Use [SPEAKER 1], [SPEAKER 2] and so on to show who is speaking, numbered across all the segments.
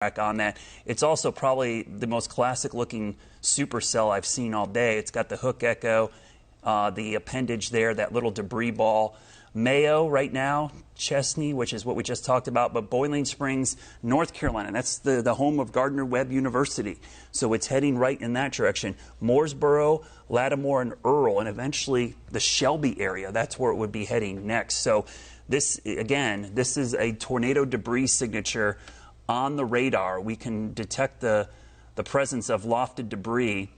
[SPEAKER 1] on that. It's also probably the most classic looking supercell I've seen all day. It's got the hook echo, the appendage there, that little debris ball. Mayo right now, Chesney, which is what we just talked about, but Boiling Springs, North Carolina, that's the home of Gardner-Webb University. So it's heading right in that direction. Mooresboro, Lattimore, and Earl, and eventually the Shelby area, that's where it would be heading next. So this, again, this is a tornado debris signature on the radar. We can detect the presence of lofted debris.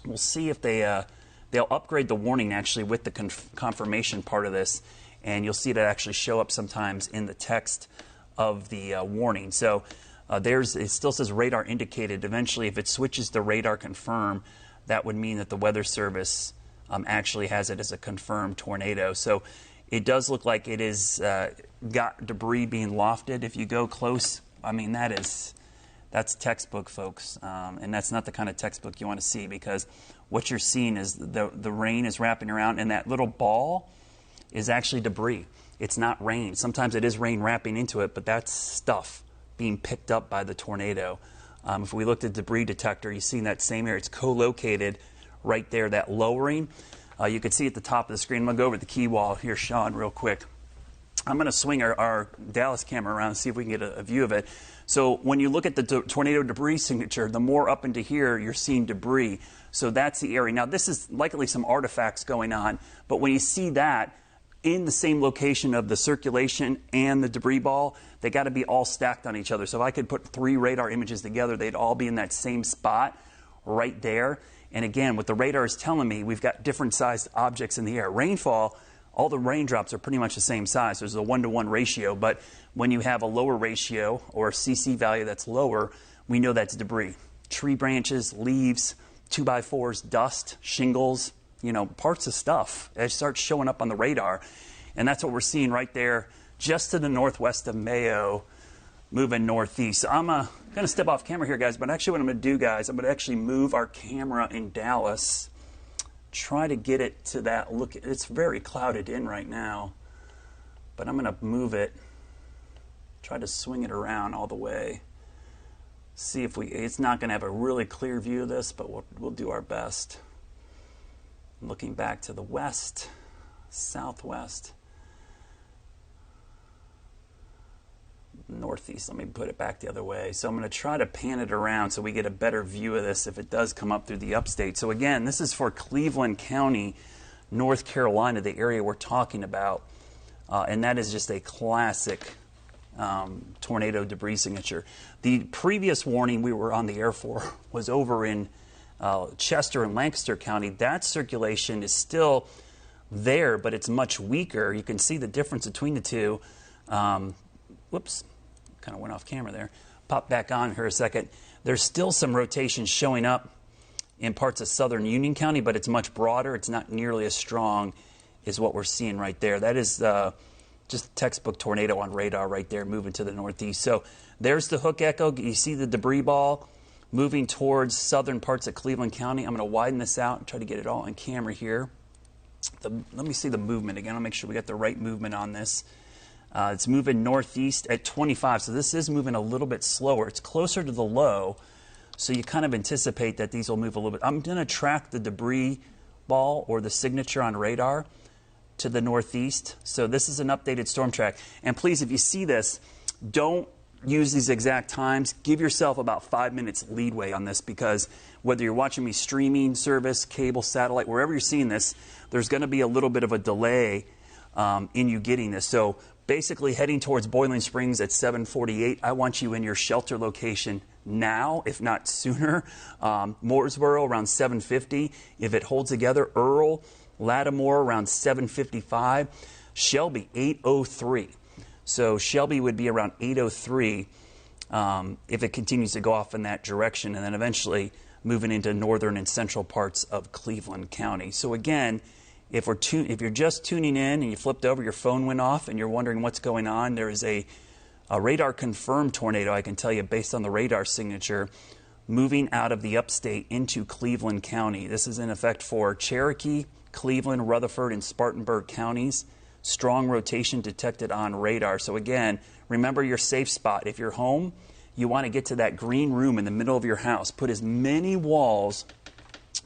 [SPEAKER 1] We'll see if they'll upgrade the warning actually with the confirmation part of this, and you'll see that actually show up sometimes in the text of the warning. So it still says radar indicated. Eventually, if it switches to radar confirm, that would mean that the Weather Service actually has it as a confirmed tornado. So it does look like it is got debris being lofted. If you go close, I mean, that's textbook, folks, and that's not the kind of textbook you want to see, because what you're seeing is the rain is wrapping around, and that little ball is actually debris. It's not rain. Sometimes it is rain wrapping into it, but that's stuff being picked up by the tornado. If we looked at the debris detector, you see in that same area, it's co-located right there, that lowering. You can see at the top of the screen. I'm going to go over the key wall here, Sean, real quick. I'm going to swing our Dallas camera around and see if we can get a view of it. So when you look at the tornado debris signature, the more up into here, you're seeing debris. So that's the area. Now, this is likely some artifacts going on, but when you see that in the same location of the circulation and the debris ball, they got to be all stacked on each other. So if I could put 3 radar images together, they'd all be in that same spot right there. And again, what the radar is telling me, we've got different sized objects in the air. Rainfall, all the raindrops are pretty much the same size. There's a 1-to-1 ratio, but when you have a lower ratio or a CC value that's lower, we know that's debris. Tree branches, leaves, 2x4s, dust, shingles, parts of stuff. It starts showing up on the radar, and that's what we're seeing right there just to the northwest of Mayo, moving northeast. So I'm going to step off camera here, guys, but actually what I'm going to do, guys, I'm going to actually move our camera in Dallas, try to get it to that look. It's very clouded in right now, but I'm going to move it, try to swing it around all the way, see if it's not going to have a really clear view of this, but we'll do our best. Looking back to the west, southwest, northeast. Let me put it back the other way. So I'm going to try to pan it around so we get a better view of this if it does come up through the upstate. So again, this is for Cleveland County, North Carolina, the area we're talking about. And that is just a classic tornado debris signature. The previous warning we were on the air for was over in Chester and Lancaster County. That circulation is still there, but it's much weaker. You can see the difference between the two. Whoops, kind of went off camera there. Pop back on here a second. There's still some rotation showing up in parts of southern Union County, but it's much broader. It's not nearly as strong as what we're seeing right there. That is just textbook tornado on radar right there, moving to the northeast. So there's the hook echo. You see the debris ball moving towards southern parts of Cleveland County. I'm going to widen this out and try to get it all on camera here. Let me see the movement again. I'll make sure we got the right movement on this. It's moving northeast at 25, so this is moving a little bit slower. It's closer to the low, so you kind of anticipate that these will move a little bit. I'm going to track the debris ball or the signature on radar to the northeast. So this is an updated storm track. And please, if you see this, don't use these exact times. Give yourself about 5 minutes leadway on this, because whether you're watching me streaming service, cable, satellite, wherever you're seeing this, there's going to be a little bit of a delay in you getting this. So basically heading towards Boiling Springs at 7:48, I want you in your shelter location now, if not sooner. Mooresboro around 7:50. If it holds together, Earl, Lattimore around 7:55. Shelby, 8:03. So Shelby would be around 8:03 if it continues to go off in that direction, and then eventually moving into northern and central parts of Cleveland County. So again, if you're just tuning in and you flipped over, your phone went off, and you're wondering what's going on, there is a radar confirmed tornado, I can tell you, based on the radar signature, moving out of the upstate into Cleveland County. This is in effect for Cherokee, Cleveland, Rutherford, and Spartanburg counties. Strong rotation detected on radar. So again, remember your safe spot. If you're home, you want to get to that green room in the middle of your house. Put as many walls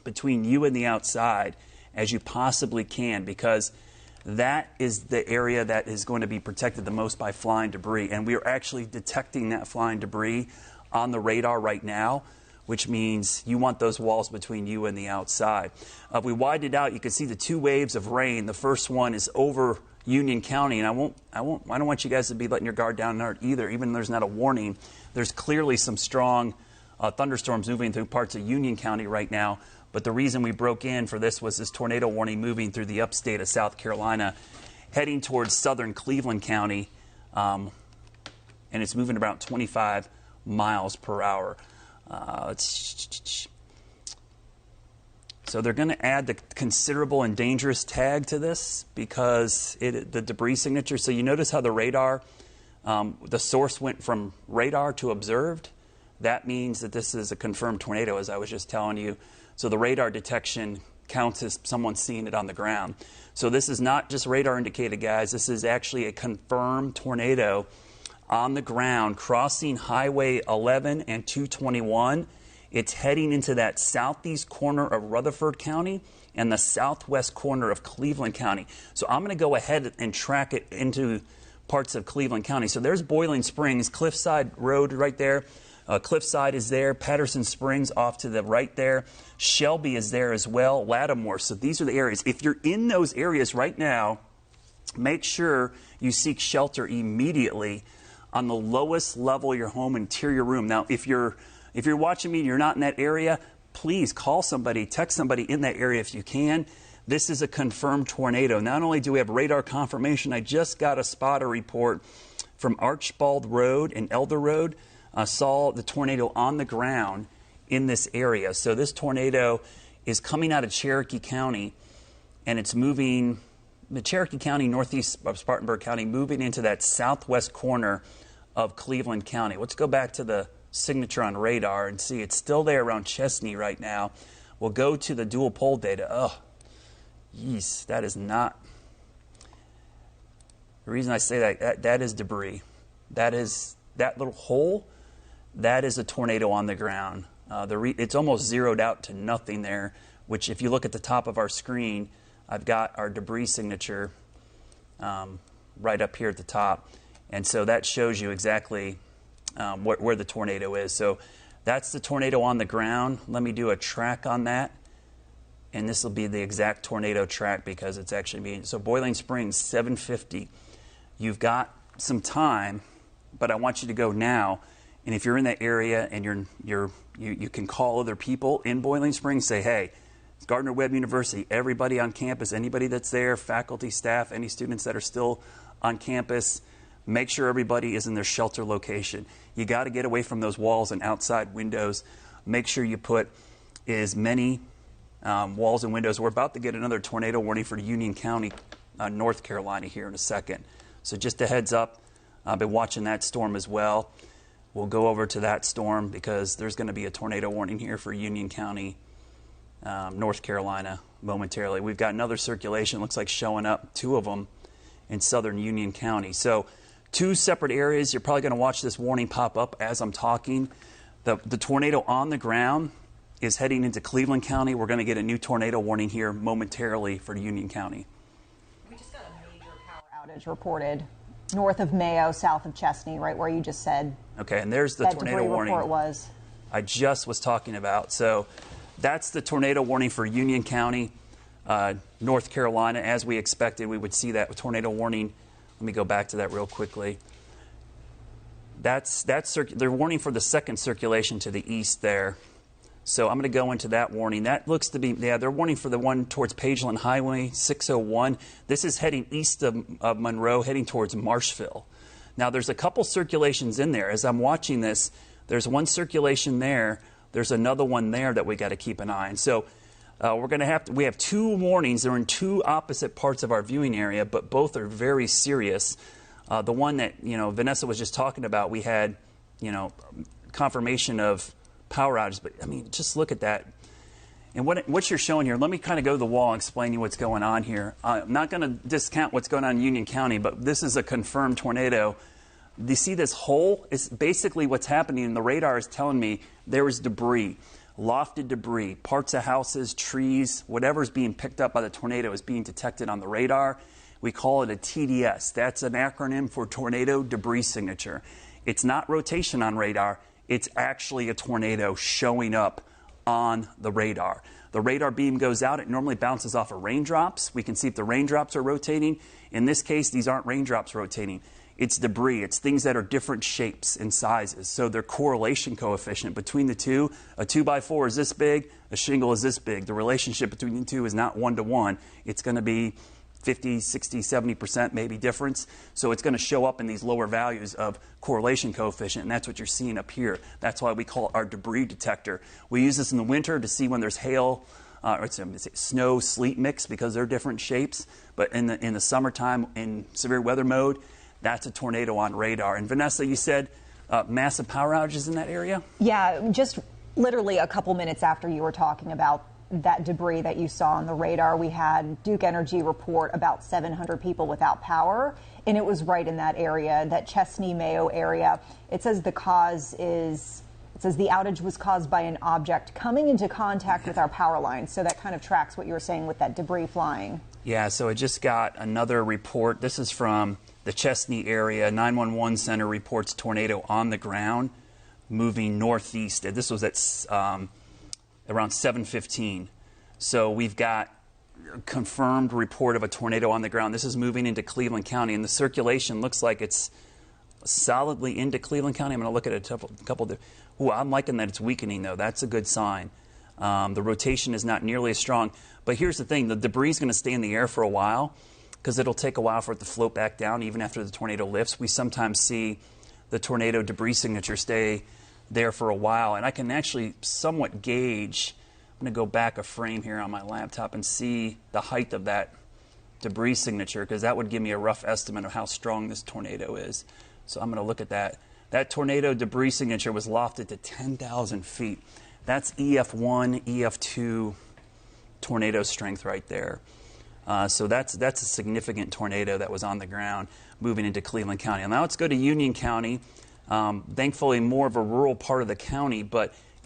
[SPEAKER 1] between you and the outside as you possibly can, because that is the area that is going to be protected the most by flying debris. And we are actually detecting that flying debris on the radar right now, which means you want those walls between you and the outside. If we widen it out, you can see the two waves of rain. The first one is over Union County, and I don't want you guys to be letting your guard down there either, even though there's not a warning. There's clearly some strong thunderstorms moving through parts of Union County right now. But the reason we broke in for this was this tornado warning moving through the upstate of South Carolina, heading towards southern Cleveland County, and it's moving about 25 miles per hour. So they're going to add the considerable and dangerous tag to this because the debris signature. So you notice how the radar, the source went from radar to observed. That means that this is a confirmed tornado, as I was just telling you. So the radar detection counts as someone seeing it on the ground. So this is not just radar indicated, guys. This is actually a confirmed tornado on the ground crossing Highway 11 and 221. It's heading into that southeast corner of Rutherford County and the southwest corner of Cleveland County. So I'm going to go ahead and track it into parts of Cleveland County. So there's Boiling Springs, Cliffside Road right there. Cliffside is there, Patterson Springs off to the right there, Shelby is there as well, Lattimore. So these are the areas. If you're in those areas right now, make sure you seek shelter immediately on the lowest level of your home interior room. Now, if you're watching me and you're not in that area, please call somebody, text somebody in that area if you can. This is a confirmed tornado. Not only do we have radar confirmation, I just got a spotter report from Archbald Road and Elder Road. Saw the tornado on the ground in this area. So this tornado is coming out of Cherokee County, and it's moving, the Cherokee County, northeast of Spartanburg County, moving into that southwest corner of Cleveland County. Let's go back to the signature on radar and see it's still there around Chesney right now. We'll go to the dual pole data. Oh, yeesh, that is not. The reason I say that is debris. That little hole. That is a tornado on the ground. It's almost zeroed out to nothing there, which if you look at the top of our screen, I've got our debris signature right up here at the top. And so that shows you exactly where the tornado is. So that's the tornado on the ground. Let me do a track on that. And this will be the exact tornado track because it's actually being, so Boiling Springs, 750. You've got some time, but I want you to go now. And if you're in that area and you can call other people in Boiling Springs, say, hey, it's Gardner-Webb University, everybody on campus, anybody that's there, faculty, staff, any students that are still on campus, make sure everybody is in their shelter location. You got to get away from those walls and outside windows. Make sure you put as many walls and windows. We're about to get another tornado warning for Union County, North Carolina here in a second. So just a heads up, I've been watching that storm as well. We'll go over to that storm because there's going to be a tornado warning here for Union County, North Carolina momentarily. We've got another circulation, looks like showing up, two of them in southern Union County. So two separate areas. You're probably going to watch this warning pop up as I'm talking. The tornado on the ground is heading into Cleveland County. We're going to get a new tornado warning here momentarily for Union County.
[SPEAKER 2] We just got a major power outage reported north of Mayo, south of Chesney, right where you just said.
[SPEAKER 1] Okay, and there's the tornado warning
[SPEAKER 2] report was.
[SPEAKER 1] I just was talking about. So that's the tornado warning for Union County, North Carolina. As we expected, we would see that tornado warning. Let me go back to that real quickly. They're warning for the second circulation to the east there. So I'm going to go into that warning. That looks to be, yeah, they're warning for the one towards Pageland Highway 601. This is heading east of Monroe, heading towards Marshville. Now, there's a couple circulations in there. As I'm watching this, there's one circulation there. There's another one there that we got to keep an eye on. So we have two warnings. They're in two opposite parts of our viewing area, but both are very serious. The one that, Vanessa was just talking about, we had, confirmation of power outage, but I mean, just look at that. And what you're showing here, let me kind of go to the wall and explain to you what's going on here. I'm not going to discount what's going on in Union County, but this is a confirmed tornado You see this hole? It's basically what's happening, and the radar is telling me there is debris, lofted debris, parts of houses, trees, whatever's being picked up by the tornado is being detected on the radar. We call it a TDS. That's an acronym for Tornado Debris Signature. It's not rotation on radar. It's actually a tornado showing up on the radar. The radar beam goes out. It normally bounces off of raindrops. We can see if the raindrops are rotating. In this case, these aren't raindrops rotating. It's debris. It's things that are different shapes and sizes. So their correlation coefficient between the two, a 2x4 is this big, a shingle is this big. The relationship between the two is not 1-to-1. It's going to be 50, 60, 70% maybe difference. So it's going to show up in these lower values of correlation coefficient, and that's what you're seeing up here. That's why we call it our debris detector. We use this in the winter to see when there's hail, or snow, sleet mix, because they're different shapes. But in the summertime, in severe weather mode, that's a tornado on radar. And Vanessa, you said massive power outages in that area?
[SPEAKER 2] Yeah, just literally a couple minutes after you were talking about that debris that you saw on the radar, we had Duke Energy report about 700 people without power, and it was right in that area, that Chesney, Mayo area. It says the outage was caused by an object coming into contact with our power lines. So that kind of tracks what you were saying with that debris flying. Yeah,
[SPEAKER 1] so I just got another report. This is from the Chesney area. 911 center reports tornado on the ground moving northeast. This was at around 7:15. So we've got a confirmed report of a tornado on the ground. This is moving into Cleveland County, and the circulation looks like it's solidly into Cleveland County. I'm going to look at a couple of I'm liking that it's weakening, though. That's a good sign. The rotation is not nearly as strong. But here's the thing. The debris is going to stay in the air for a while because it'll take a while for it to float back down even after the tornado lifts. We sometimes see the tornado debris signature stay there for a while. And I can actually somewhat gauge. I'm going to go back a frame here on my laptop and see the height of that debris signature, because that would give me a rough estimate of how strong this tornado is. So I'm going to look at that. That tornado debris signature was lofted to 10,000 feet. That's EF1, EF2 tornado strength right there. So that's a significant tornado that was on the ground moving into Cleveland County. And now let's go to Union County. Thankfully, more of a rural part of the county,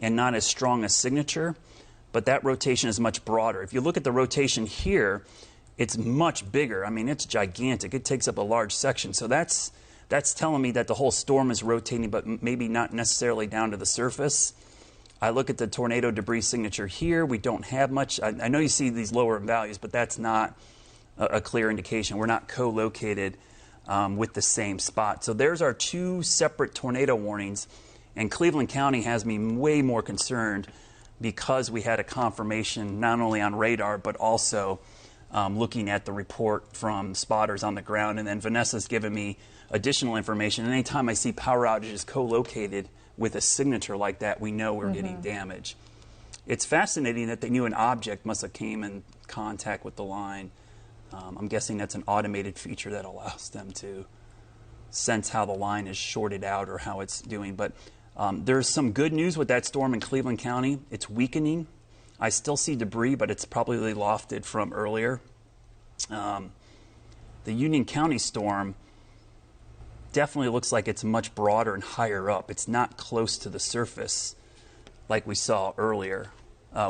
[SPEAKER 1] and not as strong a signature. But that rotation is much broader. If you look at the rotation here, it's much bigger. I mean, it's gigantic. It takes up a large section. So that's telling me that the whole storm is rotating, but maybe not necessarily down to the surface. I look at the tornado debris signature here. We don't have much. I know you see these lower values, but that's not a clear indication. We're not co-located with the same spot. So there's our two separate tornado warnings. And Cleveland County has me way more concerned because we had a confirmation not only on radar, but also looking at the report from spotters on the ground. And then Vanessa's given me additional information. And anytime I see power outages co-located with a signature like that, we know we're getting damage. It's fascinating that they knew an object must have came in contact with the line. I'm guessing that's an automated feature that allows them to sense how the line is shorted out or how it's doing. But there's some good news with that storm in Cleveland County. It's weakening. I still see debris, but it's probably lofted from earlier. The Union County storm definitely looks like it's much broader and higher up. It's not close to the surface like we saw earlier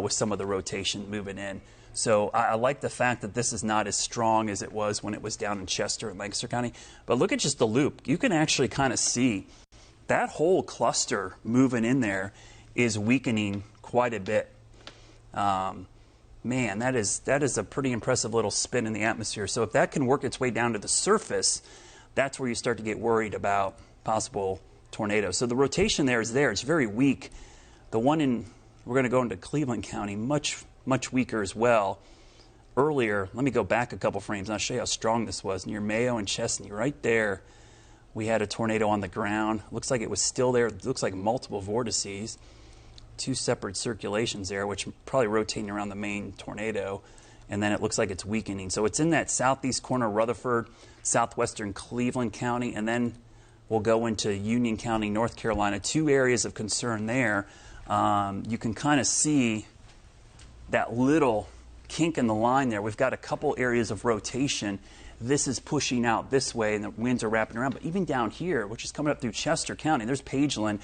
[SPEAKER 1] with some of the rotation moving in. So I like the fact that this is not as strong as it was when it was down in Chester and Lancaster County. But look at just the loop. You can actually kind of see that whole cluster moving in there is weakening quite a bit. Man, that is a pretty impressive little spin in the atmosphere. So if that can work its way down to the surface, that's where you start to get worried about possible tornadoes. So the rotation there is there. It's very weak. The one we're going to go into Cleveland County, much weaker as well. Earlier, let me go back a couple frames. I'll show you how strong this was. Near Mayo and Chesney, right there, we had a tornado on the ground. Looks like it was still there. It looks like multiple vortices. Two separate circulations there, which are probably rotating around the main tornado. And then it looks like it's weakening. So it's in that southeast corner of Rutherford, southwestern Cleveland County, and then we'll go into Union County, North Carolina. Two areas of concern there. You can kind of see that little kink in the line there. We've got a couple areas of rotation. this is pushing out this way and the winds are wrapping around. But even down here, which is coming up through Chester County, there's Pageland,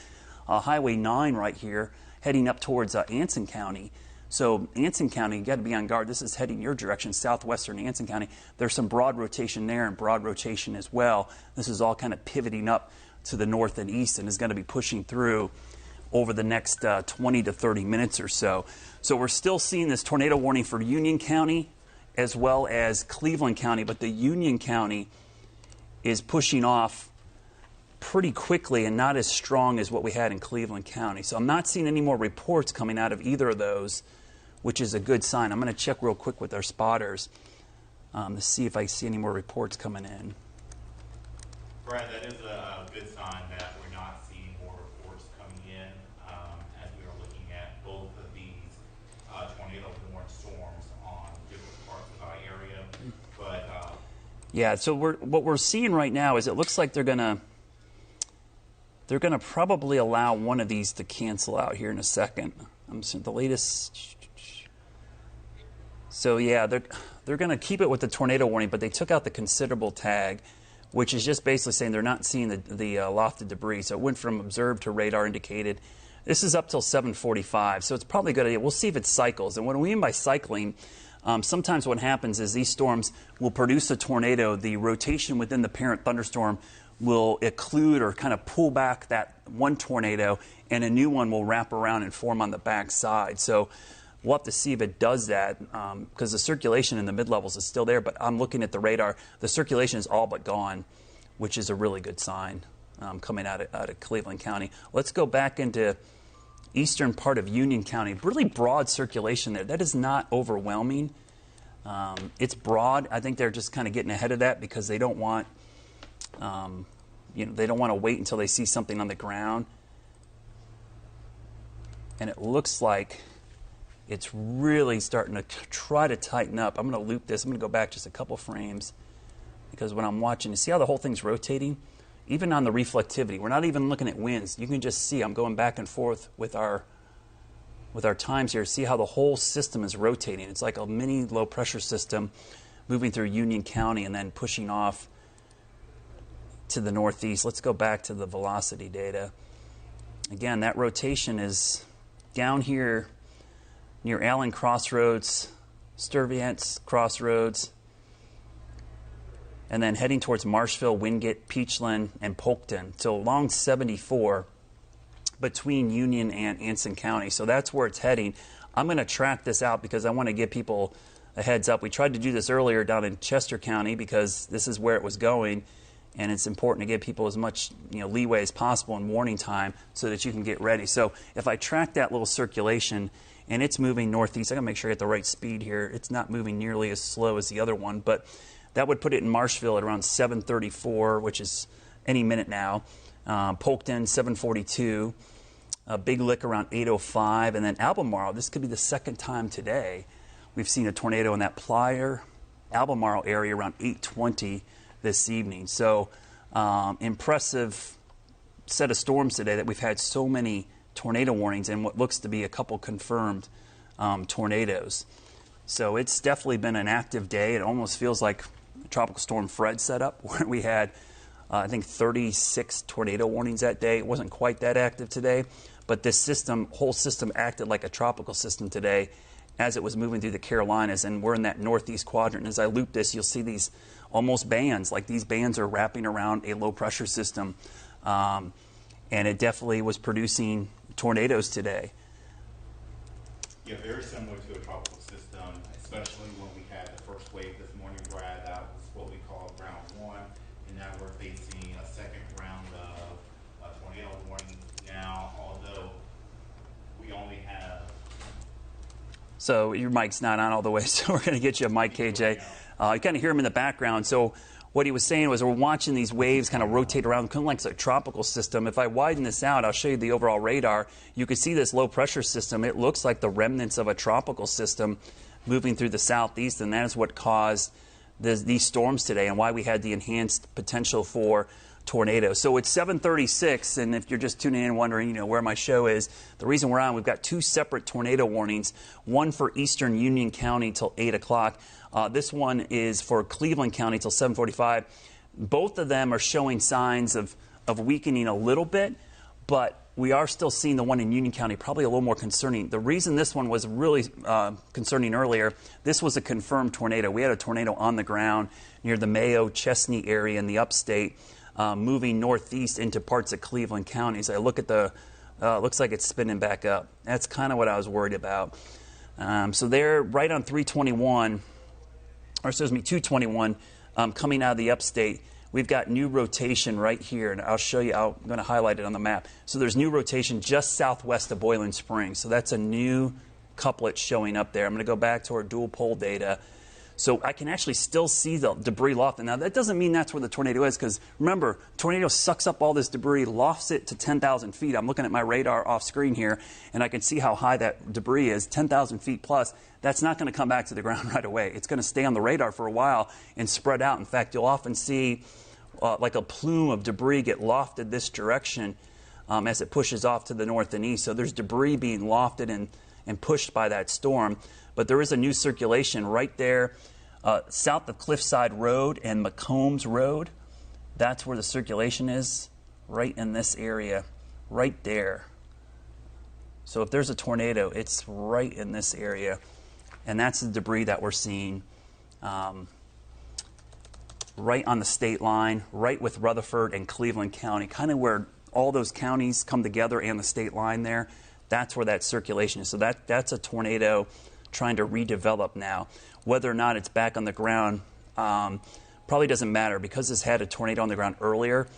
[SPEAKER 1] Highway 9 right here, heading up towards Anson County. So Anson County, you got to be on guard. This is heading your direction, southwestern Anson County. There's some broad rotation there and broad rotation as well. This is all kind of pivoting up to the north and east and is going to be pushing through over the next 20 to 30 minutes or so. So we're still seeing this tornado warning for Union County as well as Cleveland County, but the Union County is pushing off pretty quickly and not as strong as what we had in Cleveland County. So I'm not seeing any more reports coming out of either of those, which is a good sign. I'm going to check real quick with our spotters to see if I see any more reports coming in.
[SPEAKER 3] Brad, that is a good sign that we're not seeing more reports coming in as we are looking at both of these tornado-warned storms on different parts of our area. But
[SPEAKER 1] yeah, so what we're seeing right now is it looks like they're gonna probably allow one of these to cancel out here in a second. I'm seeing the latest. So yeah, they're going to keep it with the tornado warning, but they took out the considerable tag, which is just basically saying they're not seeing the lofted debris. So it went from observed to radar indicated. This is up till 7:45, so it's probably a good idea. We'll see if it cycles. And what we mean by cycling, sometimes what happens is these storms will produce a tornado. The rotation within the parent thunderstorm will occlude or kind of pull back that one tornado, and a new one will wrap around and form on the back side. So we'll have to see if it does that because the circulation in the mid-levels is still there, but I'm looking at the radar. The circulation is all but gone, which is a really good sign coming out of Cleveland County. Let's go back into eastern part of Union County. Really broad circulation there. That is not overwhelming. It's broad. I think they're just kind of getting ahead of that because they don't want they don't want to wait until they see something on the ground. And it looks like it's really starting to try to tighten up. I'm going to loop this. I'm going to go back just a couple frames because when I'm watching, you see how the whole thing's rotating? Even on the reflectivity, we're not even looking at winds. You can just see I'm going back and forth with our times here. See how the whole system is rotating. It's like a mini low pressure system moving through Union County and then pushing off to the northeast. Let's go back to the velocity data. Again, that rotation is down here near Allen Crossroads, Sturviance Crossroads, and then heading towards Marshville, Wingate, Peachland, and Polkton. So along 74 between Union and Anson County. So that's where it's heading. I'm going to track this out because I want to give people a heads up. We tried to do this earlier down in Chester County because this is where it was going. And it's important to give people as much leeway as possible in warning time so that you can get ready. So if I track that little circulation and it's moving northeast, I got to make sure I get the right speed here. It's not moving nearly as slow as the other one, but that would put it in Marshville at around 7:34, which is any minute now. Polkton 7:42, Big Lick around 8:05, and then Albemarle. This could be the second time today we've seen a tornado in that Plier, Albemarle area around 8:20. This evening. So impressive set of storms today that we've had so many tornado warnings and what looks to be a couple confirmed tornadoes. So it's definitely been an active day. It almost feels like Tropical Storm Fred setup where we had I think 36 tornado warnings that day. It wasn't quite that active today, but this whole system acted like a tropical system today as it was moving through the Carolinas, and we're in that northeast quadrant. And as I loop this, you'll see these almost bands, like these bands are wrapping around a low pressure system, and it definitely was producing tornadoes today.
[SPEAKER 3] Yeah, very similar to a tropical system, especially when we had the first wave this morning, Brad. That was what we call round one, and now we're facing a second round of tornado warning now, although we only have...
[SPEAKER 1] So your mic's not on all the way, so we're going to get you a mic, KJ. You kind of hear him in the background. So what he was saying was we're watching these waves kind of rotate around, kind of like a tropical system. If I widen this out, I'll show you the overall radar. You can see this low pressure system. It looks like the remnants of a tropical system moving through the southeast, and that is what caused these storms today and why we had the enhanced potential for tornado. So it's 7:36, and if you're just tuning in wondering, where my show is, the reason we're on, we've got two separate tornado warnings, one for eastern Union County till 8 o'clock. This one is for Cleveland County till 7:45. Both of them are showing signs of weakening a little bit, but we are still seeing the one in Union County probably a little more concerning. The reason this one was really concerning earlier, this was a confirmed tornado. We had a tornado on the ground near the Mayo, Chesney area in the upstate, moving northeast into parts of Cleveland County. So I look at looks like it's spinning back up. That's kind of what I was worried about. So they're right on 221, coming out of the upstate. We've got new rotation right here, and I'll show you. I'm going to highlight it on the map. So there's new rotation just southwest of Boiling Springs. So that's a new couplet showing up there. I'm going to go back to our dual pole data. So I can actually still see the debris lofted. Now, that doesn't mean that's where the tornado is, because remember, tornado sucks up all this debris, lofts it to 10,000 feet. I'm looking at my radar off screen here, and I can see how high that debris is, 10,000 feet plus. That's not going to come back to the ground right away. It's going to stay on the radar for a while and spread out. In fact, you'll often see like a plume of debris get lofted this direction as it pushes off to the north and east. So there's debris being lofted and pushed by that storm. But there is a new circulation right there south of Cliffside Road and McCombs Road. That's where the circulation is, right in this area, right there. So if there's a tornado, it's right in this area. And that's the debris that we're seeing right on the state line, right with Rutherford and Cleveland County, kind of where all those counties come together and the state line there. That's where that circulation is. So that's a tornado trying to redevelop now. Whether or not it's back on the ground probably doesn't matter, because this had a tornado on the ground earlier.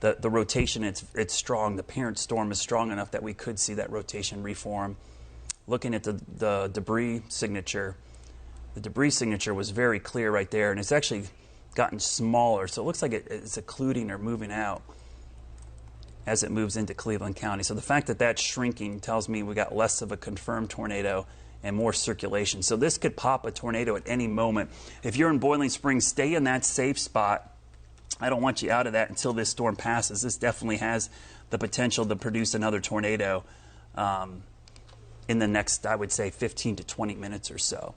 [SPEAKER 1] The rotation, it's strong. The parent storm is strong enough that we could see that rotation reform. Looking at the debris signature, the debris signature was very clear right there, and it's actually gotten smaller, so it looks like it's occluding or moving out as it moves into Cleveland County. So the fact that that's shrinking tells me we got less of a confirmed tornado and more circulation. So this could pop a tornado at any moment. If you're in Boiling Springs, stay in that safe spot. I don't want you out of that until this storm passes. This definitely has the potential to produce another tornado in the next, I would say, 15 to 20 minutes or so.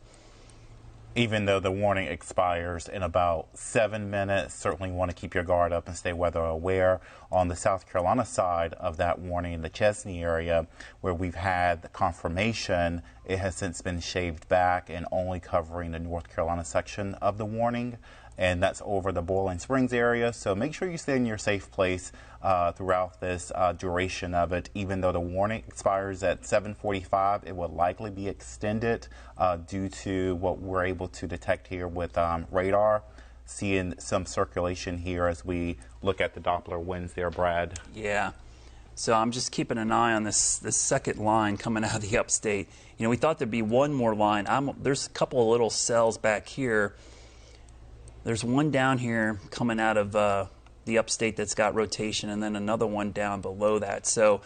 [SPEAKER 3] Even though the warning expires in about 7 minutes, certainly want to keep your guard up and stay weather aware. On the South Carolina side of that warning, in the Chesney area, where we've had the confirmation, it has since been shaved back and only covering the North Carolina section of the warning, and that's over the Boiling Springs area. So make sure you stay in your safe place throughout this duration of it. Even though the warning expires at 7:45, it will likely be extended due to what we're able to detect here with radar. Seeing some circulation here as we look at the Doppler winds there, Brad.
[SPEAKER 1] Yeah. So I'm just keeping an eye on this second line coming out of the upstate. We thought there'd be one more line. There's a couple of little cells back here. There's one down here coming out of the upstate that's got rotation, and then another one down below that. So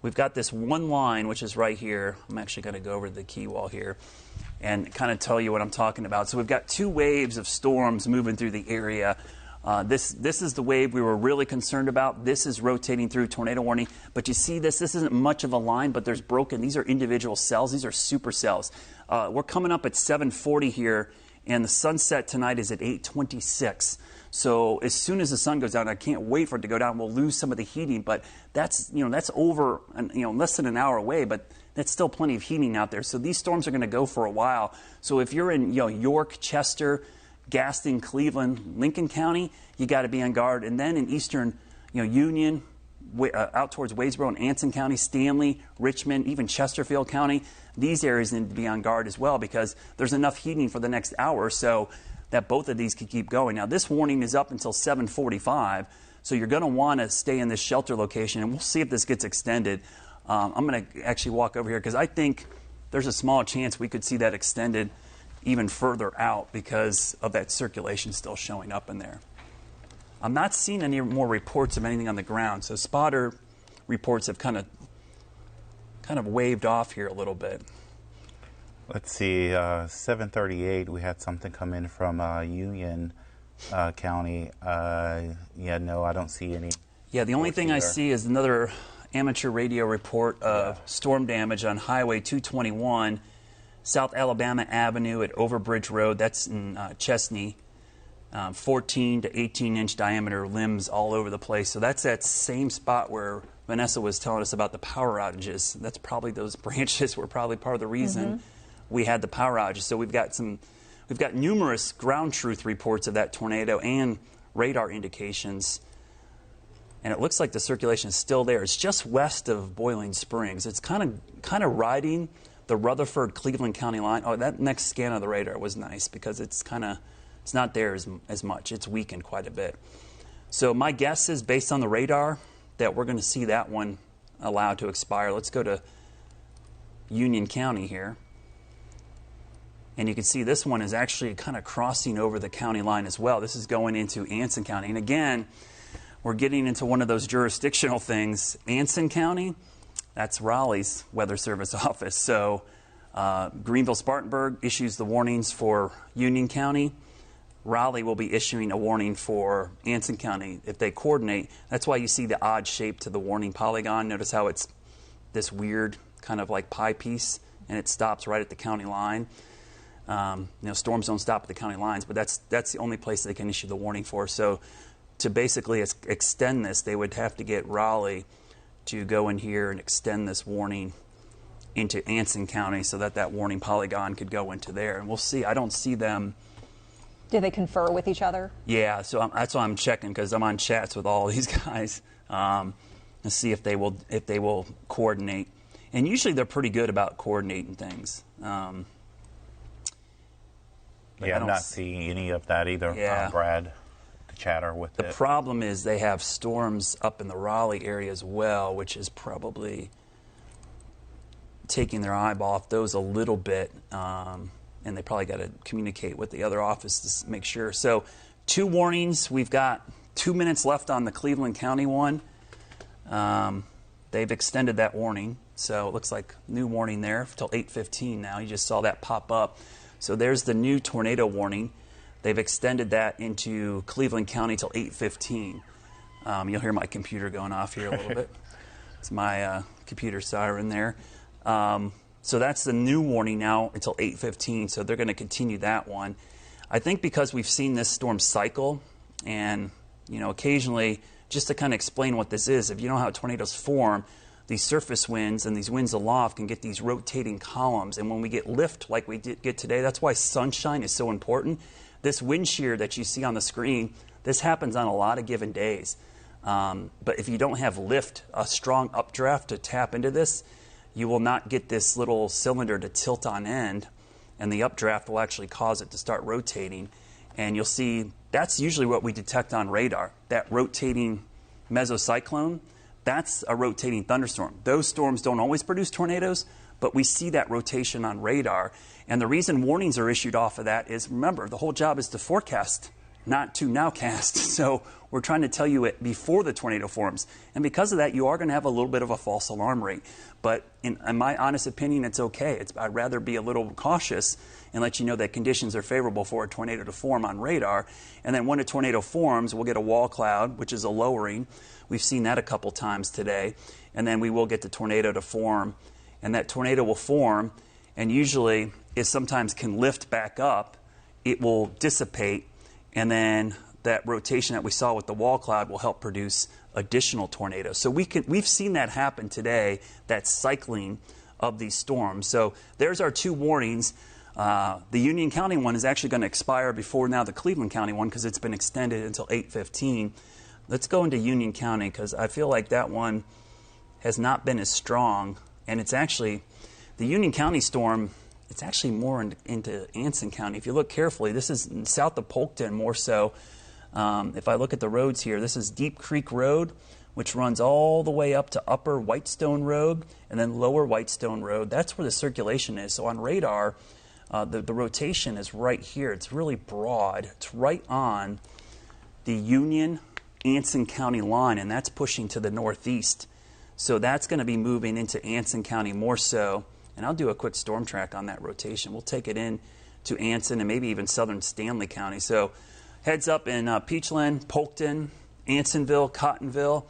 [SPEAKER 1] we've got this one line, which is right here. I'm actually going to go over to the key wall here and kind of tell you what I'm talking about. So we've got two waves of storms moving through the area. This is the wave we were really concerned about. This is rotating through, tornado warning. But you see this isn't much of a line, but there's broken. These are individual cells. These are supercells. We're coming up at 7:40 here, and the sunset tonight is at 8:26. So as soon as the sun goes down, I can't wait for it to go down. We'll lose some of the heating, but that's over less than an hour away. But that's still plenty of heating out there. So these storms are going to go for a while. So if you're in York, Chester, Gaston, Cleveland, Lincoln County, you got to be on guard. And then in eastern Union, out towards Wadesboro and Anson County, Stanley, Richmond, even Chesterfield County, these areas need to be on guard as well, because there's enough heating for the next hour or so that both of these could keep going. Now, this warning is up until 7:45, so you're going to want to stay in this shelter location, and we'll see if this gets extended. I'm going to actually walk over here because I think there's a small chance we could see that extended even further out because of that circulation still showing up in there. I'm not seeing any more reports of anything on the ground, so spotter reports have kind of waved off here a little bit.
[SPEAKER 3] Let's see, 7:38, we had something come in from Union County. Yeah, no, I don't see any.
[SPEAKER 1] Yeah, the only thing I see is another amateur radio report of storm damage on Highway 221, South Alabama Avenue at Overbridge Road. That's in Chesney. 14 to 18-inch diameter limbs all over the place. So that's that same spot where Vanessa was telling us about the power outages. That's probably those branches were probably part of the reason we had the power outages. So we've got numerous ground truth reports of that tornado and radar indications. And it looks like the circulation is still there. It's just west of Boiling Springs. It's kind of riding the Rutherford-Cleveland County line. Oh, that next scan of the radar was nice because it's not there as much. It's weakened quite a bit. So my guess is, based on the radar, that we're going to see that one allowed to expire. Let's go to Union County here. And you can see this one is actually kind of crossing over the county line as well. This is going into Anson County. And again, we're getting into one of those jurisdictional things. Anson County, that's Raleigh's Weather Service office. So Greenville-Spartanburg issues the warnings for Union County. Raleigh will be issuing a warning for Anson County if they coordinate. That's why you see the odd shape to the warning polygon. Notice how it's this weird kind of like pie piece, and it stops right at the county line. Storms don't stop at the county lines, but that's the only place they can issue the warning for. So to basically extend this, they would have to get Raleigh to go in here and extend this warning into Anson County so that warning polygon could go into there. And we'll see. I don't see them.
[SPEAKER 2] Do they confer with each other?
[SPEAKER 1] Yeah, so that's why I'm checking, because I'm on chats with all these guys to see if they will coordinate. And usually they're pretty good about coordinating things.
[SPEAKER 3] I'm not seeing any of that either.
[SPEAKER 1] Yeah.
[SPEAKER 3] Brad, the chatter with
[SPEAKER 1] it. The problem is they have storms up in the Raleigh area as well, which is probably taking their eyeball off those a little bit. And they probably got to communicate with the other office to make sure. So 2 warnings. We've got 2 minutes left on the Cleveland County one. They've extended that warning. So it looks like new warning there until 8:15 now. You just saw that pop up. So there's the new tornado warning. They've extended that into Cleveland County till 8:15. You'll hear my computer going off here a little bit. It's my computer siren there. So that's the new warning now until 8:15, so they're going to continue that one. I think because we've seen this storm cycle, and occasionally, just to kind of explain what this is, if you know how tornadoes form, these surface winds and these winds aloft can get these rotating columns, and when we get lift like we get today, that's why sunshine is so important. This wind shear that you see on the screen, this happens on a lot of given days. But if you don't have lift, a strong updraft to tap into this, you will not get this little cylinder to tilt on end, and the updraft will actually cause it to start rotating. And you'll see that's usually what we detect on radar, that rotating mesocyclone. That's a rotating thunderstorm. Those storms don't always produce tornadoes, but we see that rotation on radar. And the reason warnings are issued off of that is, remember, the whole job is to forecast, not to nowcast. So we're trying to tell you it before the tornado forms. And because of that, you are going to have a little bit of a false alarm rate. But in my honest opinion, it's okay. I'd rather be a little cautious and let you know that conditions are favorable for a tornado to form on radar. And then when a tornado forms, we'll get a wall cloud, which is a lowering. We've seen that a couple times today. And then we will get the tornado to form. And that tornado will form, and usually it sometimes can lift back up. It will dissipate, and then that rotation that we saw with the wall cloud will help produce additional tornadoes. So we've seen that happen today, that cycling of these storms. So there's our 2 warnings. The Union County one is actually going to expire before now the Cleveland County one, because it's been extended until 8:15. Let's go into Union County, because I feel like that one has not been as strong. And it's actually, the Union County storm, it's actually more into Anson County. If you look carefully, this is south of Polkton more so. If I look at the roads here, this is Deep Creek Road, which runs all the way up to Upper Whitestone Road and then Lower Whitestone Road. That's where the circulation is. So on radar, the rotation is right here. It's really broad. It's right on the Union-Anson County line, and that's pushing to the northeast. So that's going to be moving into Anson County more so. And I'll do a quick storm track on that rotation. We'll take it in to Anson and maybe even southern Stanley County. So heads up in Peachland, Polkton, Ansonville, Cottonville,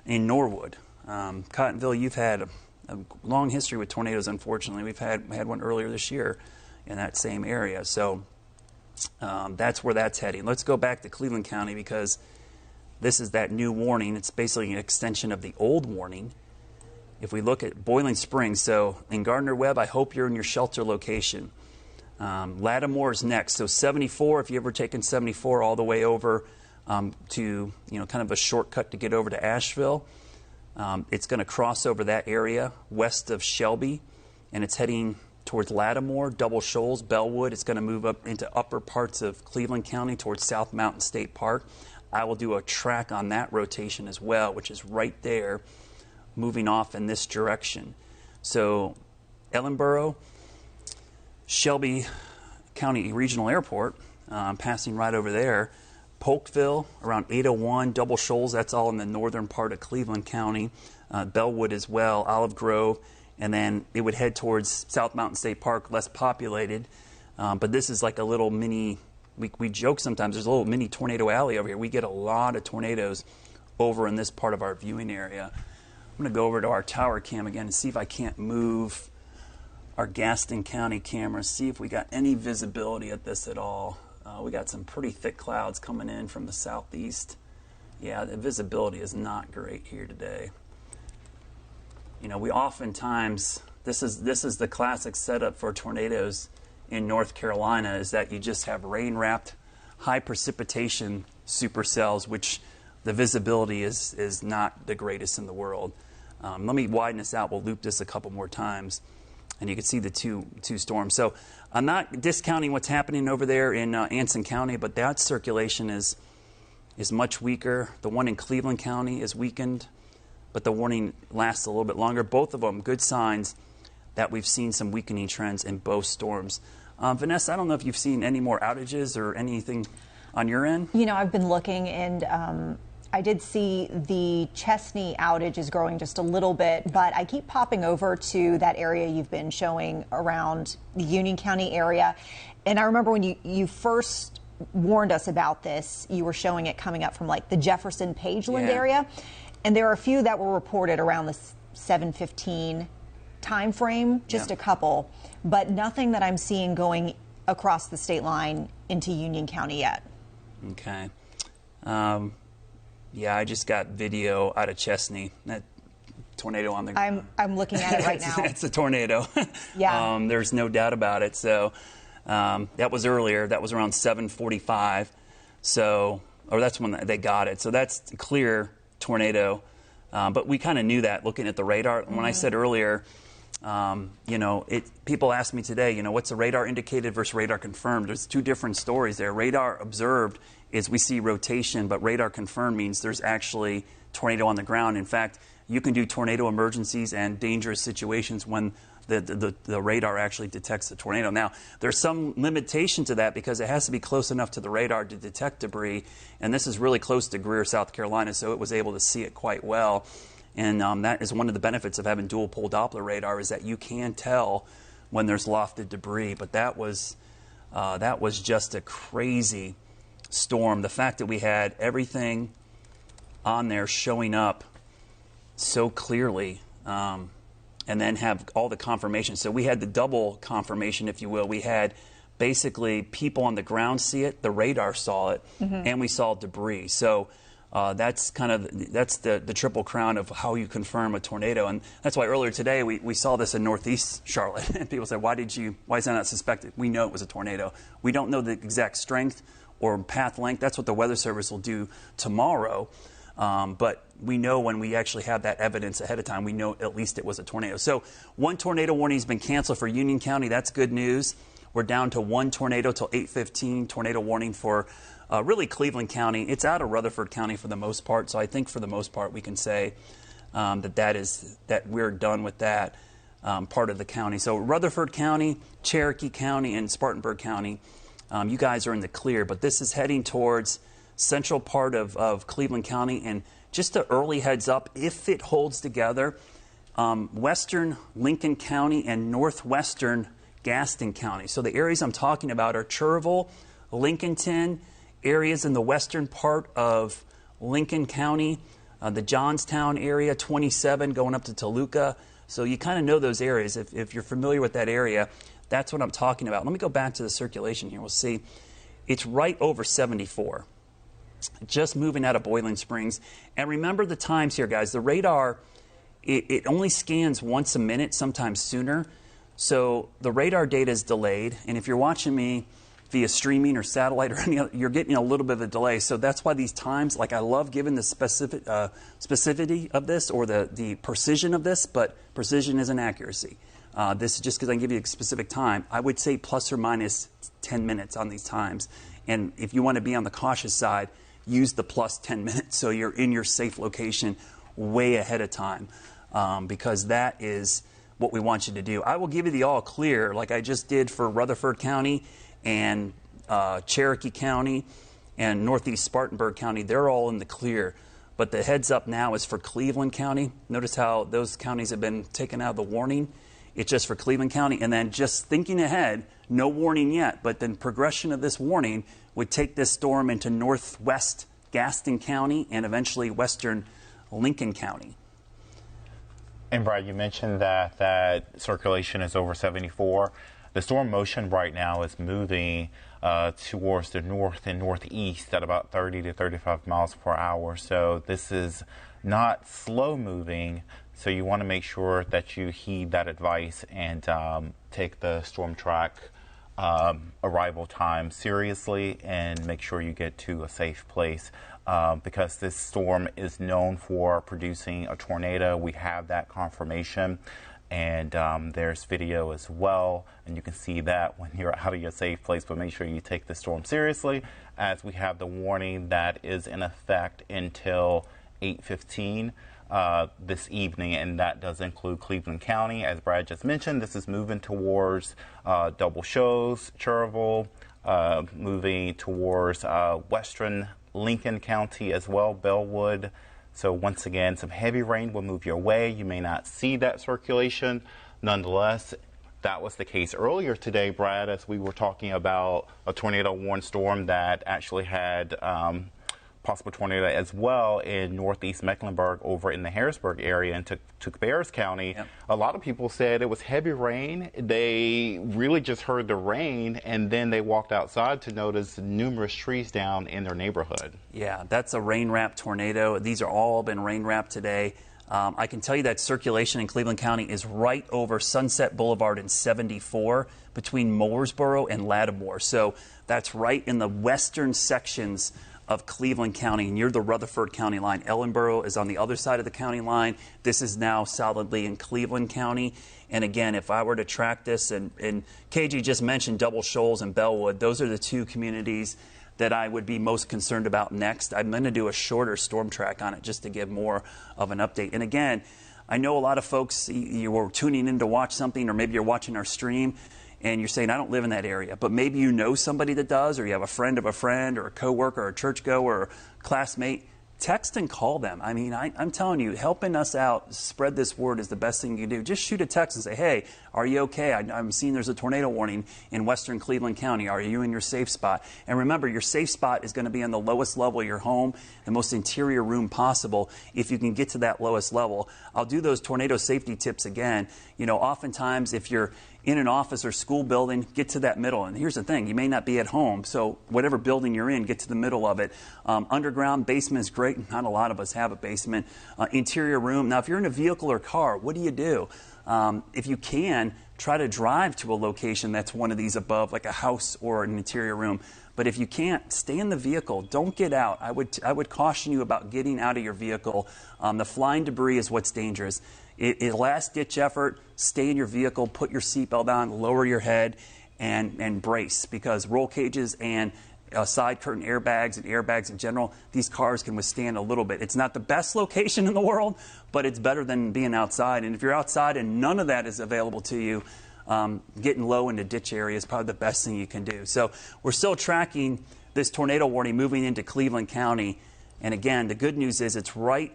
[SPEAKER 1] and Norwood. Cottonville, you've had a long history with tornadoes, unfortunately. We've had one earlier this year in that same area. So that's where that's heading. Let's go back to Cleveland County because this is that new warning. It's basically an extension of the old warning. If we look at Boiling Springs, so in Gardner-Webb, I hope you're in your shelter location. Lattimore is next. So 74, if you've ever taken 74 all the way over to, kind of a shortcut to get over to Asheville, it's going to cross over that area west of Shelby, and it's heading towards Lattimore, Double Shoals, Bellwood. It's going to move up into upper parts of Cleveland County towards South Mountain State Park. I will do a track on that rotation as well, which is right there, moving off in this direction. So Ellenboro, Shelby County Regional Airport, passing right over there. Polkville, around 801, Double Shoals, that's all in the northern part of Cleveland County. Bellwood as well, Olive Grove, and then it would head towards South Mountain State Park, less populated. But this is like a little mini, we joke sometimes, there's a little mini tornado alley over here. We get a lot of tornadoes over in this part of our viewing area. I'm going to go over to our tower cam again and see if I can't move our Gaston County cameras, see if we got any visibility at this at all. We got some pretty thick clouds coming in from the southeast. Yeah, the visibility is not great here today. We oftentimes, this is the classic setup for tornadoes in North Carolina, is that you just have rain-wrapped, high precipitation supercells, which the visibility is not the greatest in the world. Let me widen this out. We'll loop this a couple more times, and you can see the two storms. So I'm not discounting what's happening over there in Anson County, but that circulation is much weaker. The one in Cleveland County is weakened, but the warning lasts a little bit longer. Both of them, good signs that we've seen some weakening trends in both storms. Vanessa, I don't know if you've seen any more outages or anything on your end?
[SPEAKER 2] I've been looking, and I did see the Chesney outage is growing just a little bit, but I keep popping over to that area you've been showing around the Union County area. And I remember when you first warned us about this, you were showing it coming up from like the Jefferson Pageland area. And there are a few that were reported around the 7:15 time frame, just a couple, but nothing that I'm seeing going across the state line into Union County yet.
[SPEAKER 1] Okay. Yeah, I just got video out of Chesney. That tornado on the ground.
[SPEAKER 2] I'm looking at it right now.
[SPEAKER 1] It's a tornado.
[SPEAKER 2] Yeah.
[SPEAKER 1] There's no doubt about it. So that was earlier. That was around 7:45. So, or that's when they got it. So that's a clear tornado. But we kind of knew that looking at the radar. Mm-hmm. When I said earlier, people ask me today, what's the radar indicated versus radar confirmed? There's two different stories there. Radar observed is we see rotation, but radar confirmed means there's actually tornado on the ground. In fact, you can do tornado emergencies and dangerous situations when the radar actually detects the tornado. Now, there's some limitation to that because it has to be close enough to the radar to detect debris, and this is really close to Greer, South Carolina, so it was able to see it quite well. And that is one of the benefits of having dual pole Doppler radar, is that you can tell when there's lofted debris. But that was just a crazy storm. The fact that we had everything on there showing up so clearly, and then have all the confirmation. So we had the double confirmation, if you will. We had basically people on the ground see it, the radar saw it, and we saw debris. So that's the triple crown of how you confirm a tornado. And that's why earlier today we saw this in Northeast Charlotte. And people said, why is that not suspected? We know it was a tornado. We don't know the exact strength or path length. That's what the Weather Service will do tomorrow. But we know when we actually have that evidence ahead of time, we know at least it was a tornado. So one tornado warning has been canceled for Union County. That's good news. We're down to one tornado till 8:15. Tornado warning for really Cleveland County. It's out of Rutherford County for the most part. So I think for the most part we can say that we're done with that part of the county. So Rutherford County, Cherokee County, and Spartanburg County, you guys are in the clear. But this is heading towards central part of Cleveland County. And just an early heads up, if it holds together, western Lincoln County and northwestern Gaston County. So the areas I'm talking about are Cherville, Lincolnton, areas in the western part of Lincoln County, the Johnstown area, 27 going up to Toluca. So you kind of know those areas. If you're familiar with that area, that's what I'm talking about. Let me go back to the circulation here. We'll see. It's right over 74, just moving out of Boiling Springs. And remember the times here, guys. The radar, it only scans once a minute, sometimes sooner. So the radar data is delayed. And if you're watching me via streaming or satellite or any other, you're getting a little bit of a delay. So that's why these times, like I love giving the specificity of this or the precision of this, but precision isn't accuracy. This is just because I can give you a specific time. I would say plus or minus 10 minutes on these times. And if you want to be on the cautious side, use the plus 10 minutes so you're in your safe location way ahead of time, because that is what we want you to do. I will give you the all clear like I just did for Rutherford County and Cherokee County and Northeast Spartanburg County. They're all in the clear. But the heads up now is for Cleveland County. Notice how those counties have been taken out of the warning. It's just for Cleveland County. And then just thinking ahead, no warning yet, but then progression of this warning would take this storm into northwest Gaston County and eventually western Lincoln County.
[SPEAKER 3] And Brad, you mentioned that circulation is over 74. The storm motion right now is moving towards the north and northeast at about 30 to 35 miles per hour. So this is not slow moving. So you want to make sure that you heed that advice and take the storm track arrival time seriously and make sure you get to a safe place. Because this storm is known for producing a tornado. We have that confirmation. And there's video as well, and you can see that when you're out of your safe place. But make sure you take the storm seriously, as we have the warning that is in effect until 8:15 this evening, and that does include Cleveland County. As Brad just mentioned, this is moving towards Double Shows, Cherville, moving towards western Lincoln County as well, Bellwood. So once again, some heavy rain will move your way. You may not see that circulation. Nonetheless, that was the case earlier today, Brad, as we were talking about a tornado warned storm that actually had possible tornado as well in northeast Mecklenburg over in the Harrisburg area and took Bears County. Yep. A lot of people said it was heavy rain. They really just heard the rain and then they walked outside to notice numerous trees down in their neighborhood.
[SPEAKER 1] Yeah, that's a rain-wrapped tornado. These are all been rain-wrapped today. I can tell you that circulation in Cleveland County is right over Sunset Boulevard in 74 between Mooresboro and Lattimore. So that's right in the western sections of Cleveland County near the Rutherford County line. Ellenboro is on the other side of the county line. This is now solidly in Cleveland County. And again, if I were to track this, and KG just mentioned Double Shoals and Bellwood, those are the two communities that I would be most concerned about next. I'm going to do a shorter storm track on it just to give more of an update. And again, I know a lot of folks, you were tuning in to watch something, or maybe you're watching our stream, and you're saying, I don't live in that area, but maybe you know somebody that does, or you have a friend of a friend, or a coworker, or a churchgoer, or a classmate. Text and call them. I mean, I'm telling you, helping us out, spread this word is the best thing you can do. Just shoot a text and say, hey, are you okay? I'm seeing there's a tornado warning in western Cleveland County. Are you in your safe spot? And remember, your safe spot is going to be on the lowest level of your home, the most interior room possible, if you can get to that lowest level. I'll do those tornado safety tips again. You know, oftentimes if you're in an office or school building, get to that middle. And here's the thing, you may not be at home, so whatever building you're in, get to the middle of it. Underground basement is great. Not a lot of us have a basement. Interior room. Now, if you're in a vehicle or car, what do? If you can, try to drive to a location that's one of these above, like a house or an interior room. But if you can't, stay in the vehicle. Don't get out. I would caution you about getting out of your vehicle. The flying debris is what's dangerous. A last-ditch effort, stay in your vehicle, put your seatbelt on, lower your head, and brace, because roll cages and side curtain airbags and airbags in general, these cars can withstand a little bit. It's not the best location in the world, but it's better than being outside. And if you're outside and none of that is available to you, getting low into ditch area is probably the best thing you can do. So we're still tracking this tornado warning moving into Cleveland County. And again, the good news is it's right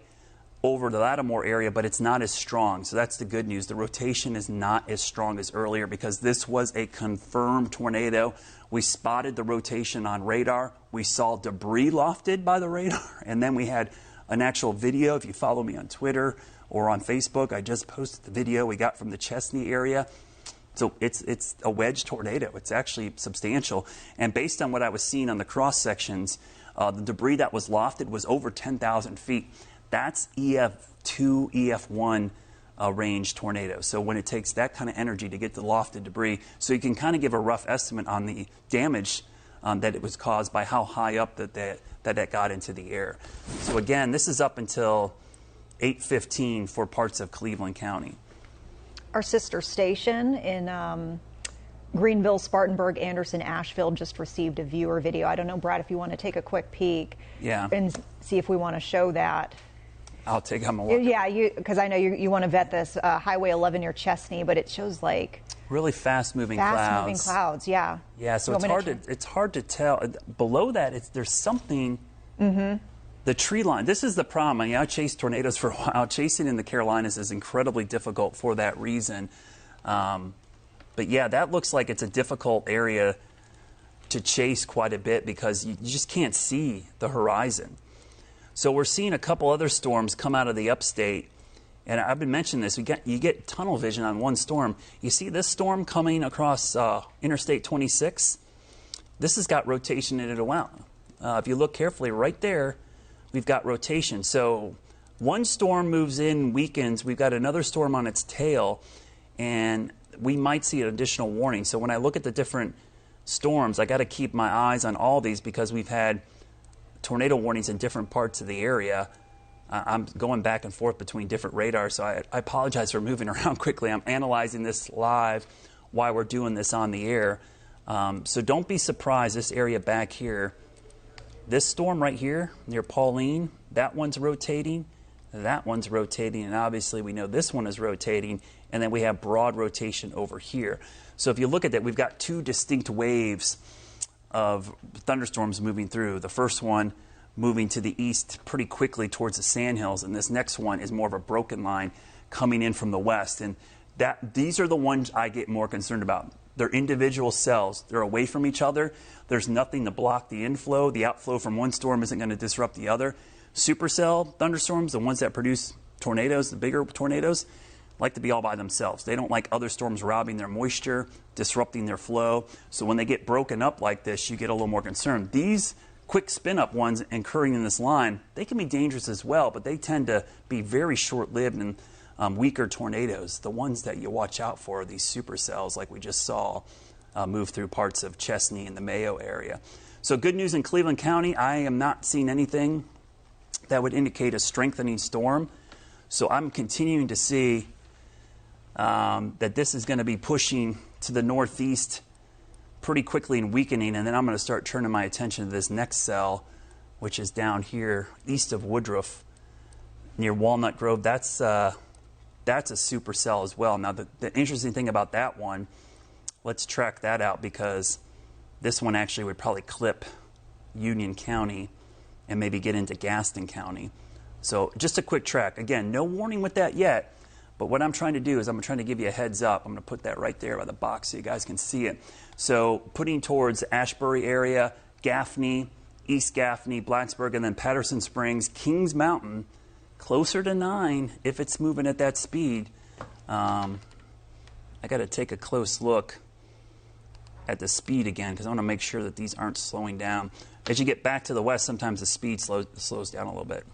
[SPEAKER 1] over the Lattimore area, but it's not as strong. So that's the good news. The rotation is not as strong as earlier because this was a confirmed tornado. We spotted the rotation on radar. We saw debris lofted by the radar. And then we had an actual video. If you follow me on Twitter or on Facebook, I just posted the video we got from the Chesney area. So it's a wedge tornado. It's actually substantial. And based on what I was seeing on the cross sections, the debris that was lofted was over 10,000 feet. That's EF2, EF1 range tornado. So when it takes that kind of energy to get the lofted debris, so you can kind of give a rough estimate on the damage that it was caused by how high up that got into the air. So again, this is up until 8:15 for parts of Cleveland County.
[SPEAKER 2] Our sister station in Greenville, Spartanburg, Anderson, Asheville just received a viewer video. I don't know, Brad, if you want to take a quick peek and see if we want to show that.
[SPEAKER 1] I'll take them a look.
[SPEAKER 2] Yeah, because I know you want to vet this Highway 11 near Chesney, but it shows like
[SPEAKER 1] really fast-moving clouds.
[SPEAKER 2] Fast-moving clouds, yeah.
[SPEAKER 1] Yeah, so it's hard to tell. Below that, there's something. The tree line. This is the problem. I mean, I chased tornadoes for a while. Chasing in the Carolinas is incredibly difficult for that reason. But yeah, that looks like it's a difficult area to chase quite a bit because you just can't see the horizon. So we're seeing a couple other storms come out of the upstate. And I've been mentioning this. You get tunnel vision on one storm. You see this storm coming across Interstate 26? This has got rotation in it as well. If you look carefully right there, we've got rotation. So one storm moves in, weakens. We've got another storm on its tail. And we might see an additional warning. So when I look at the different storms, I got to keep my eyes on all these because we've had tornado warnings in different parts of the area. I'm going back and forth between different radars, so I apologize for moving around quickly. I'm analyzing this live while we're doing this on the air. So don't be surprised, this area back here, this storm right here near Pauline, that one's rotating, that one's rotating, and obviously we know this one is rotating, and then we have broad rotation over here. So if you look at that, we've got two distinct waves of thunderstorms moving through. The first one moving to the east pretty quickly towards the sandhills, and this next one is more of a broken line coming in from the west. And these are the ones I get more concerned about. They're individual cells. They're away from each other. There's nothing to block the inflow. The outflow from one storm isn't going to disrupt the other. Supercell thunderstorms, the ones that produce tornadoes, the bigger tornadoes, like to be all by themselves. They don't like other storms robbing their moisture, disrupting their flow. So when they get broken up like this, you get a little more concerned. These quick spin-up ones occurring in this line, they can be dangerous as well, but they tend to be very short-lived and weaker tornadoes. The ones that you watch out for are these supercells like we just saw move through parts of Chesney and the Mayo area. So good news in Cleveland County, I am not seeing anything that would indicate a strengthening storm. So I'm continuing to see that this is going to be pushing to the northeast pretty quickly and weakening, and then I'm going to start turning my attention to this next cell, which is down here east of Woodruff near Walnut Grove. That's a supercell as well. Now, the interesting thing about that one, let's track that out because this one actually would probably clip Union County and maybe get into Gaston County. So just a quick track. Again, no warning with that yet. But what I'm trying to do is I'm trying to give you a heads up. I'm going to put that right there by the box so you guys can see it. So putting towards Ashbury area, Gaffney, East Gaffney, Blacksburg, and then Patterson Springs, Kings Mountain, closer to 9 if it's moving at that speed. I got to take a close look at the speed again because I want to make sure that these aren't slowing down. As you get back to the west, sometimes the speed slows down a little bit.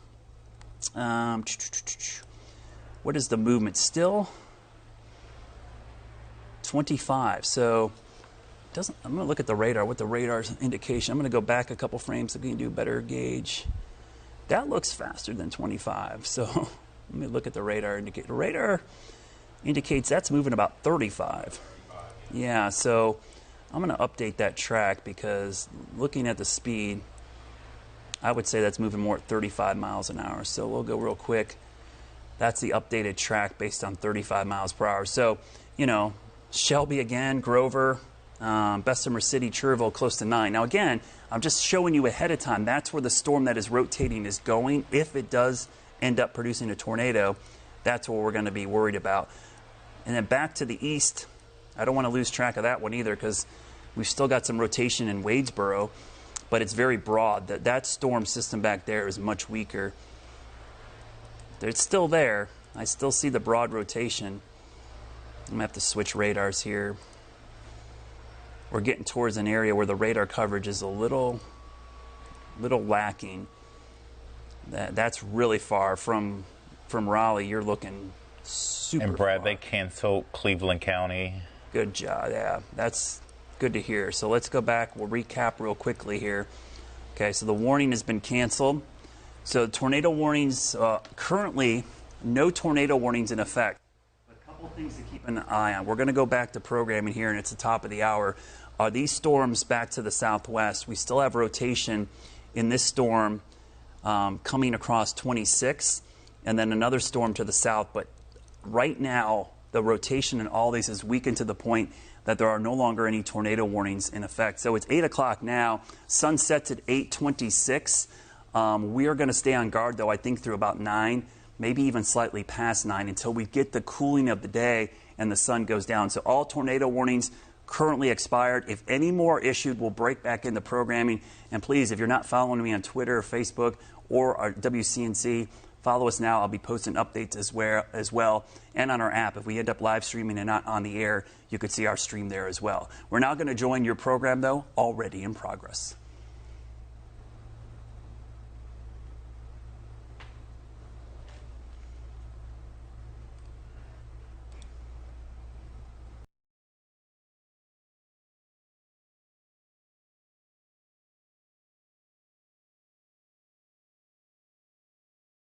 [SPEAKER 1] What is the movement still? 25. So I'm going to look at the radar, what the radar's indication. I'm going to go back a couple frames so we can do a better gauge. That looks faster than 25. So let me look at the radar indicator. The radar indicates that's moving about 35. Yeah, so I'm going to update that track because looking at the speed, I would say that's moving more at 35 miles an hour. So we'll go real quick. That's the updated track based on 35 miles per hour. So, you know, Shelby again, Grover, Bessemer City, Cherville, close to 9. Now, again, I'm just showing you ahead of time. That's where the storm that is rotating is going. If it does end up producing a tornado, that's what we're going to be worried about. And then back to the east, I don't want to lose track of that one either because we've still got some rotation in Wadesboro, but it's very broad. That storm system back there is much weaker. It's still there. I still see the broad rotation. I'm going to have to switch radars here. We're getting towards an area where the radar coverage is a little lacking. That's really far from Raleigh. You're looking super
[SPEAKER 4] And Brad,
[SPEAKER 1] far.
[SPEAKER 4] they canceled Cleveland County.
[SPEAKER 1] Good job. Yeah, that's good to hear. So let's go back. We'll recap real quickly here. Okay, so the warning has been canceled. So tornado warnings, currently no tornado warnings in effect. A couple things to keep an eye on. We're going to go back to programming here, and it's the top of the hour. Are these storms back to the southwest? We still have rotation in this storm coming across 26, and then another storm to the south. But right now, the rotation in all these is weakened to the point that there are no longer any tornado warnings in effect. So it's 8 o'clock now. Sun sets at 8:26. We are going to stay on guard, though, I think through about 9, maybe even slightly past 9, until we get the cooling of the day and the sun goes down. So all tornado warnings currently expired. If any more issued, we'll break back into programming. And please, if you're not following me on Twitter or Facebook or our WCNC, follow us now. I'll be posting updates as well, and on our app. If we end up live streaming and not on the air, you could see our stream there as well. We're now going to join your program, though, already in progress.